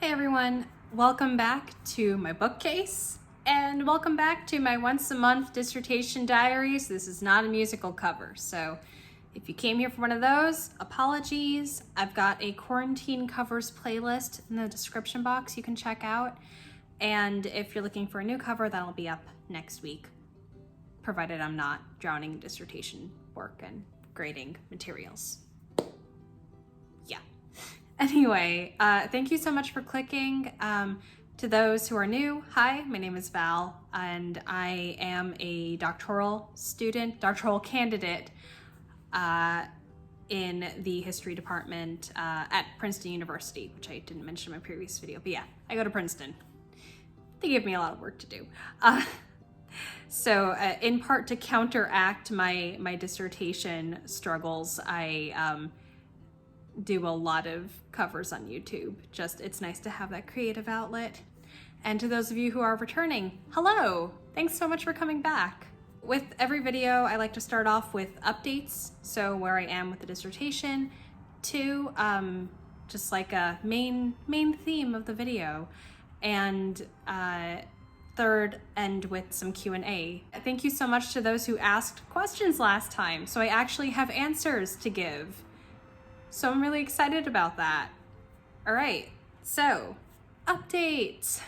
Hey everyone, welcome back to my bookcase and welcome back to my once a month Dissertation Diaries. This is not a musical cover, so if you came here for one of those, apologies. I've got a quarantine covers playlist in the description box you can check out, and if you're looking for a new cover, that'll be up next week, provided I'm not drowning in dissertation work and grading materials. Anyway, thank you so much for clicking. To those who are new, hi, my name is Val, and I am a doctoral candidate in the history department at Princeton University, which I didn't mention in my previous video, but yeah, I go to Princeton. They give me a lot of work to do. So in part to counteract my dissertation struggles, I do a lot of covers on YouTube. It's nice to have that creative outlet. And to those of you who are returning, hello! Thanks so much for coming back. With every video, I like to start off with updates, so where I am with the dissertation, to just like a main theme of the video, and third, end with some Q&A. Thank you so much to those who asked questions last time, so I actually have answers to give. So I'm really excited about that. All right, so updates.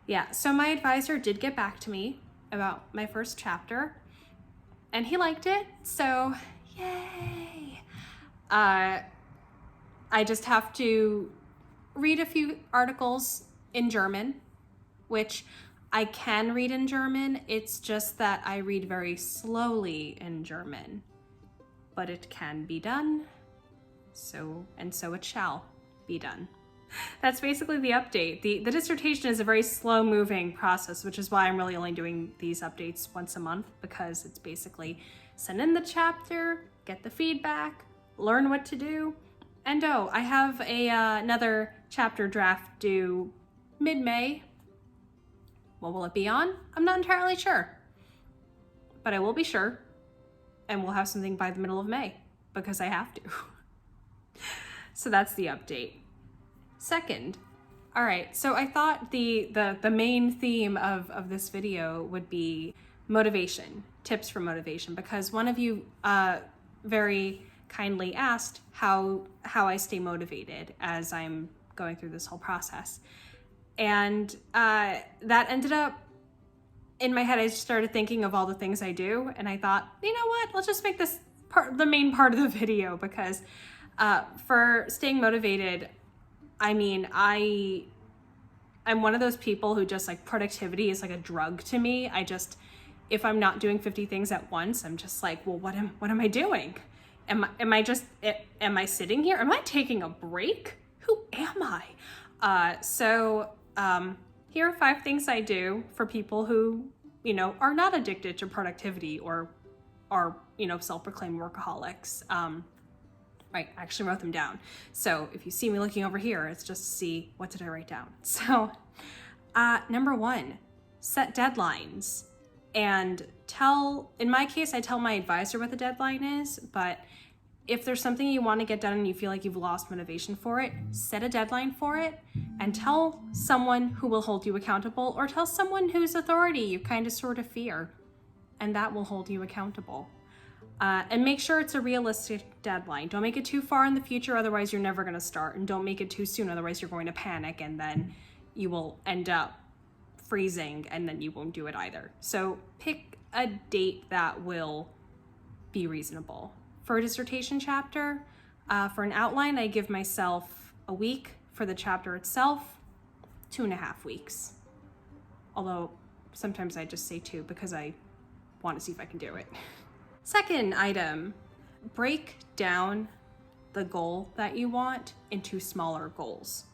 Yeah, so my advisor did get back to me about my first chapter and he liked it, so yay. I just have to read a few articles in German, which I can read in German. It's just that I read very slowly in German, but it can be done. So it shall be done. That's basically the update. The dissertation is a very slow moving process, which is why I'm really only doing these updates once a month, because it's basically send in the chapter, get the feedback, learn what to do, and I have another chapter draft due mid-May. What will it be on? I'm not entirely sure, but I will be sure, and we'll have something by the middle of May, because I have to. So that's the update. Second, all right, so I thought the main theme of this video would be motivation, tips for motivation, because one of you very kindly asked how I stay motivated as I'm going through this whole process. And that ended up in my head. I just started thinking of all the things I do, and I thought, you know what, let's just make this the main part of the video, because for staying motivated, I mean, I'm one of those people who just like productivity is like a drug to me. If I'm not doing 50 things at once, I'm just like, well, what am I doing? Am I sitting here? Am I taking a break? Who am I? Here are 5 things I do for people who, are not addicted to productivity or are, self-proclaimed workaholics. Right, I actually wrote them down. So if you see me looking over here, it's just to see what did I write down. So number 1, set deadlines. And in my case, I tell my advisor what the deadline is, but if there's something you want to get done and you feel like you've lost motivation for it, set a deadline for it and tell someone who will hold you accountable, or tell someone whose authority you kind of sort of fear, and that will hold you accountable. And make sure it's a realistic deadline. Don't make it too far in the future, otherwise you're never going to start. And don't make it too soon, otherwise you're going to panic and then you will end up freezing and then you won't do it either. So pick a date that will be reasonable. For a dissertation chapter, for an outline, I give myself a week. For the chapter itself, 2.5 weeks. Although sometimes I just say 2 because I want to see if I can do it. Second item, break down the goal that you want into smaller goals.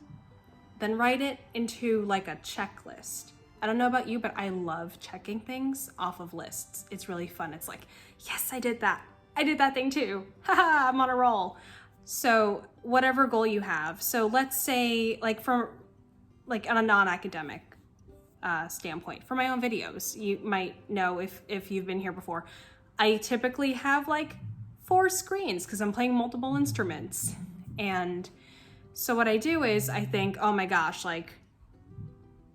Then write it into like a checklist. I don't know about you, but I love checking things off of lists. It's really fun. It's like, yes, I did that. I did that thing too. Haha, I'm on a roll. So whatever goal you have. So let's say on a non-academic standpoint, for my own videos, you might know if you've been here before, I typically have like 4 screens because I'm playing multiple instruments, and So what I do is I think, oh my gosh, like,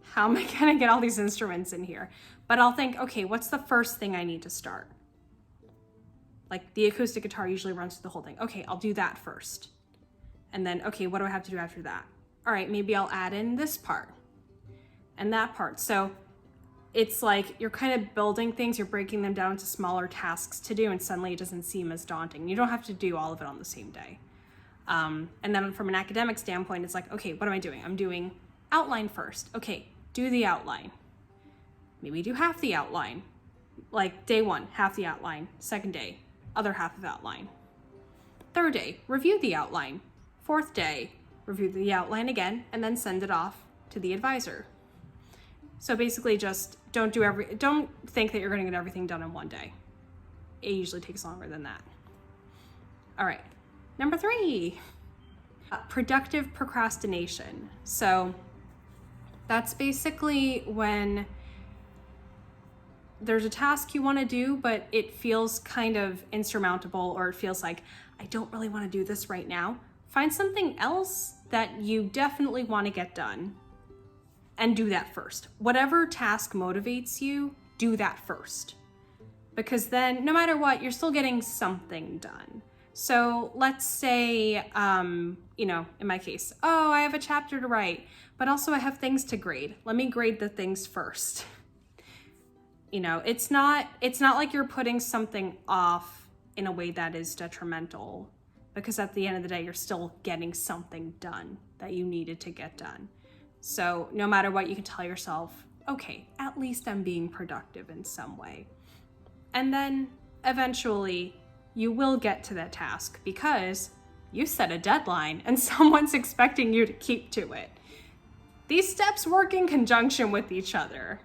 how am I gonna get all these instruments in here? But I'll think, okay, what's the first thing I need to start? Like the acoustic guitar usually runs through the whole thing. Okay, I'll do that first. And then, okay, what do I have to do after that? All right, maybe I'll add in this part and that part. So it's like you're kind of building things, you're breaking them down into smaller tasks to do, and suddenly it doesn't seem as daunting. You don't have to do all of it on the same day. And then from an academic standpoint, it's like, okay, what am I doing? I'm doing outline first. Okay, do the outline. Maybe do half the outline. Like day 1, half the outline. Second day, other half of outline. Third day, review the outline. Fourth day, review the outline again, and then send it off to the advisor. So basically just don't think that you're going to get everything done in one day. It usually takes longer than that. All right, number 3, productive procrastination. So that's basically when there's a task you want to do, but it feels kind of insurmountable, or it feels like, I don't really want to do this right now. Find something else that you definitely want to get done and do that first. Whatever task motivates you, do that first. Because then no matter what, you're still getting something done. So let's say, in my case, I have a chapter to write, but also I have things to grade. Let me grade the things first. It's not like you're putting something off in a way that is detrimental, because at the end of the day, you're still getting something done that you needed to get done. So no matter what, you can tell yourself, okay, at least I'm being productive in some way. And then eventually you will get to that task because you set a deadline and someone's expecting you to keep to it. These steps work in conjunction with each other.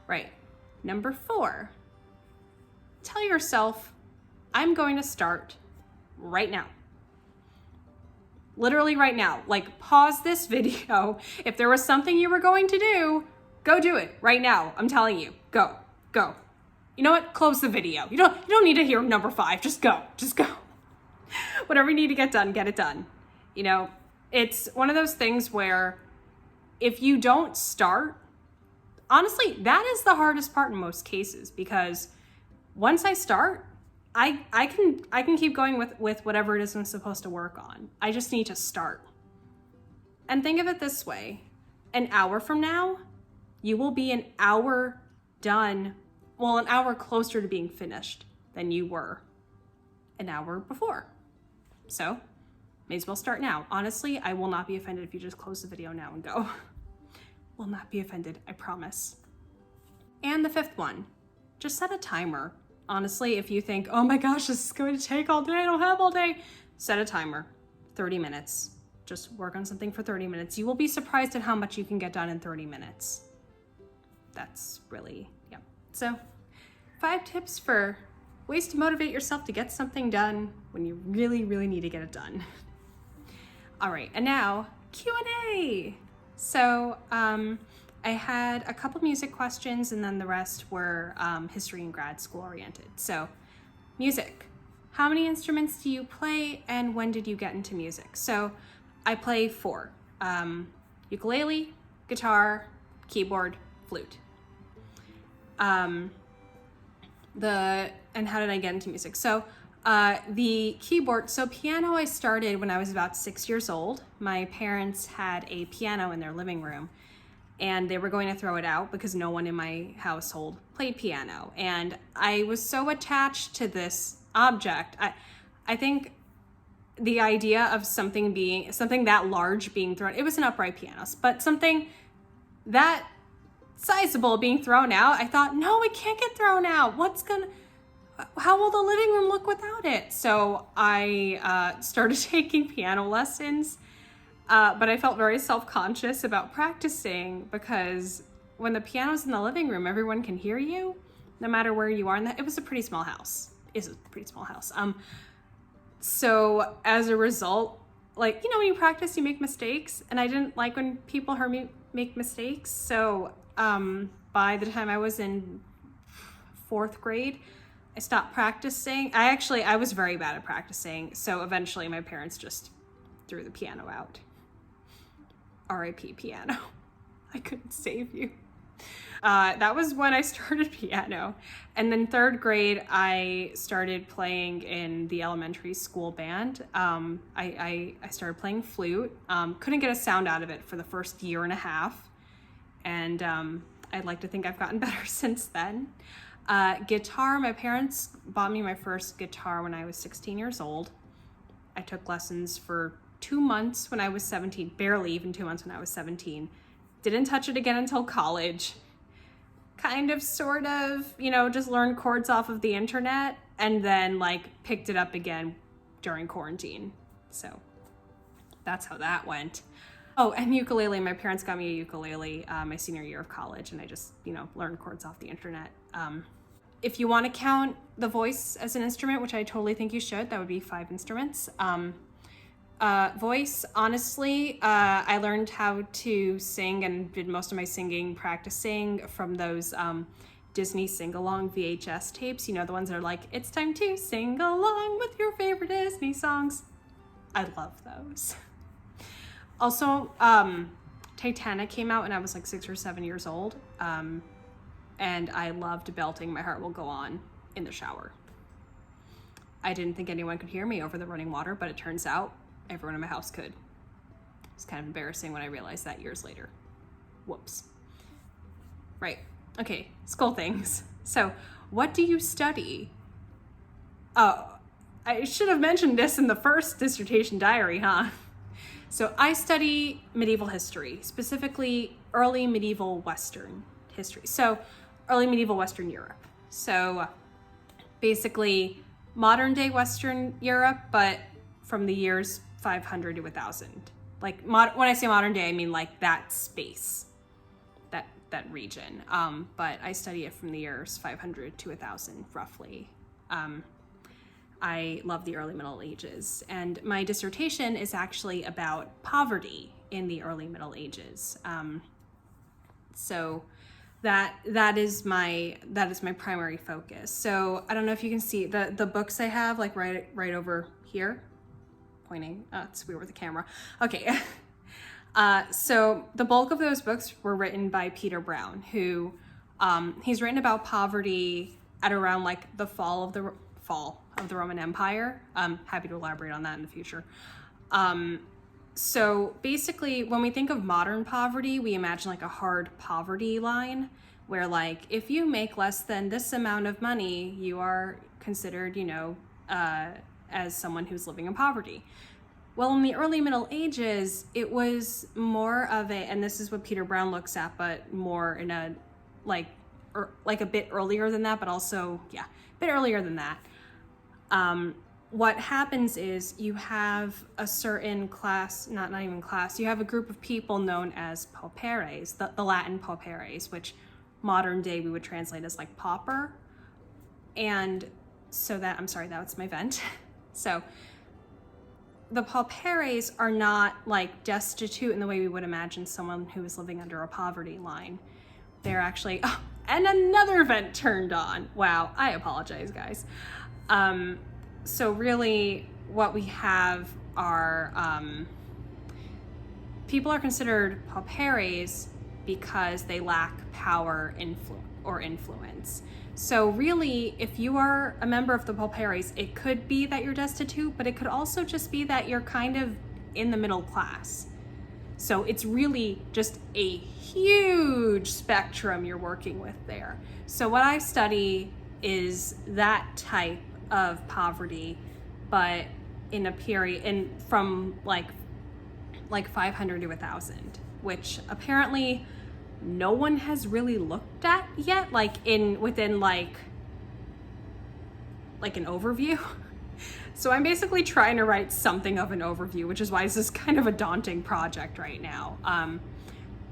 Right. Number 4, tell yourself, I'm going to start right now. Literally right now. Like, pause this video. If there was something you were going to do, go do it right now. I'm telling you, go. You know what? Close the video. You don't need to hear number 5. Just go. Whatever you need to get done, get it done. It's one of those things where if you don't start, honestly, that is the hardest part in most cases, because once I start, I can keep going with whatever it is I'm supposed to work on. I just need to start. And think of it this way. An hour from now, you will be an hour done, an hour closer to being finished than you were an hour before. So, may as well start now. Honestly, I will not be offended if you just close the video now and go. Will not be offended, I promise. And the 5th one, just set a timer. Honestly, if you think, oh my gosh, this is going to take all day, I don't have all day, set a timer, 30 minutes. Just work on something for 30 minutes. You will be surprised at how much you can get done in 30 minutes. That's really, yeah. So 5 tips for ways to motivate yourself to get something done when you really, really need to get it done. All right, and now Q&A. So I had a couple music questions, and then the rest were history and grad school oriented. So music, how many instruments do you play, and when did you get into music? So I play 4, ukulele, guitar, keyboard, flute. And how did I get into music? So the keyboard, so piano I started when I was about 6 years old. My parents had a piano in their living room, and they were going to throw it out because no one in my household played piano. And I was so attached to this object. I think the idea of something that large being thrown, it was an upright piano, but something that sizable being thrown out, I thought, no, it can't get thrown out. How will the living room look without it? So I started taking piano lessons, but I felt very self-conscious about practicing because when the piano's in the living room, everyone can hear you, no matter where you are. And it was a pretty small house. It's a pretty small house. So as a result, when you practice, you make mistakes, and I didn't like when people heard me make mistakes. So by the time I was in 4th grade, I stopped practicing. I was very bad at practicing. So eventually my parents just threw the piano out. R.I.P. piano. I couldn't save you. That was when I started piano. And then 3rd grade, I started playing in the elementary school band. I started playing flute. Couldn't get a sound out of it for the first year and a half. And I'd like to think I've gotten better since then. Guitar, my parents bought me my first guitar when I was 16 years old. I took lessons for 2 months when I was 17, barely even 2 months when I was 17. Didn't touch it again until college. Kind of, sort of, just learned chords off of the internet and then picked it up again during quarantine. So that's how that went. Oh, and ukulele. My parents got me a ukulele my senior year of college, and I just, learned chords off the internet. If you want to count the voice as an instrument, which I totally think you should, that would be 5 instruments. Voice, honestly, I learned how to sing and did most of my singing practicing from those Disney sing-along VHS tapes. The ones that are it's time to sing along with your favorite Disney songs. I love those. Also, Titanic came out when I was 6 or 7 years old, and I loved belting My Heart Will Go On in the shower. I didn't think anyone could hear me over the running water, but it turns out everyone in my house could. It's kind of embarrassing when I realized that years later. Whoops. Right. Okay, school things. So, what do you study? Oh, I should have mentioned this in the first dissertation diary, huh? So I study medieval history, specifically early medieval Western history. So early medieval Western Europe. So basically modern day Western Europe, but from the years 500 to 1000. When I say modern day, I mean that space, that region. But I study it from the years 500 to 1000 roughly. I love the early Middle Ages, and my dissertation is actually about poverty in the early Middle Ages. So that is my primary focus. So I don't know if you can see the books I have right over here, pointing. It's weird with the camera. Okay. So the bulk of those books were written by Peter Brown, who he's written about poverty at around the fall of the Roman Empire. I'm happy to elaborate on that in the future. So basically, when we think of modern poverty, we imagine a hard poverty line where if you make less than this amount of money, you are considered, as someone who's living in poverty. Well, in the early Middle Ages, it was more of and this is what Peter Brown looks at, but more in a a bit earlier than that, but also, a bit earlier than that. What happens is you have a certain class, not even class, you have a group of people known as pauperes, the Latin pauperes, which modern day we would translate as pauper. And so that's my vent. So the pauperes are not destitute in the way we would imagine someone who is living under a poverty line. They're actually, and another vent turned on. Wow, I apologize, guys. So really what we have are, people are considered pauperes because they lack power or influence. So really, if you are a member of the pauperes, it could be that you're destitute, but it could also just be that you're kind of in the middle class. So it's really just a huge spectrum you're working with there. So what I study is that type of poverty, but in a period from 500 to 1000, which apparently no one has really looked at yet, within an overview. So I'm basically trying to write something of an overview, which is why this is kind of a daunting project right now.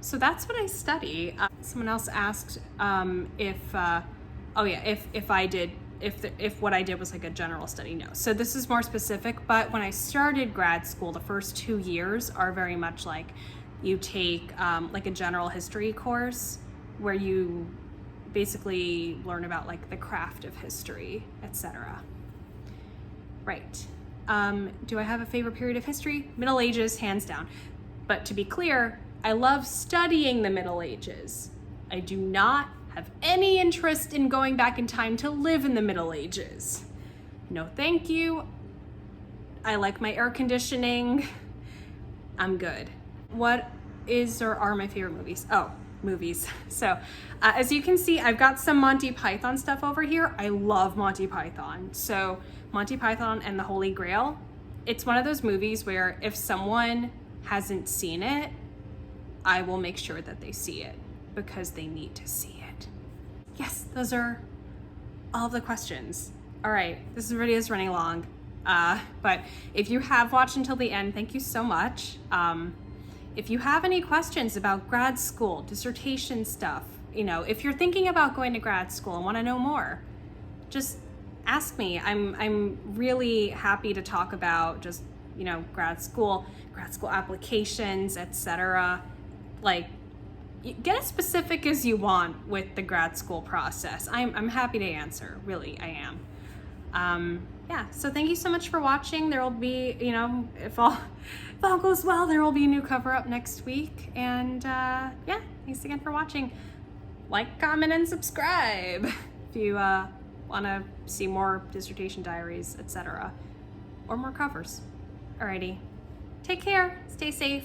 So that's what I study. Someone else asked if what I did was a general study. No. So this is more specific, but when I started grad school, the first 2 years are very much you take a general history course where you basically learn about the craft of history, etc. Right. Do I have a favorite period of history? Middle Ages, hands down. But to be clear, I love studying the Middle Ages. I do not have any interest in going back in time to live in the Middle Ages. No, thank you. I like my air conditioning. I'm good. What is or are my favorite movies? Oh, movies. So as you can see, I've got some Monty Python stuff over here. I love Monty Python. So Monty Python and the Holy Grail, it's one of those movies where if someone hasn't seen it, I will make sure that they see it because they need to see it. Yes, those are all the questions. All right, this video is running long, but if you have watched until the end, thank you so much. If you have any questions about grad school, dissertation stuff, if you're thinking about going to grad school and want to know more, just ask me. I'm really happy to talk about just, grad school applications, etc. Like, get as specific as you want with the grad school process. I'm happy to answer, really, I am. Yeah, so thank you so much for watching. There will be, if all goes well, there will be a new cover up next week. And yeah, thanks again for watching. Like, comment, and subscribe if you want to see more dissertation diaries, etc. or more covers. Alrighty, take care, stay safe.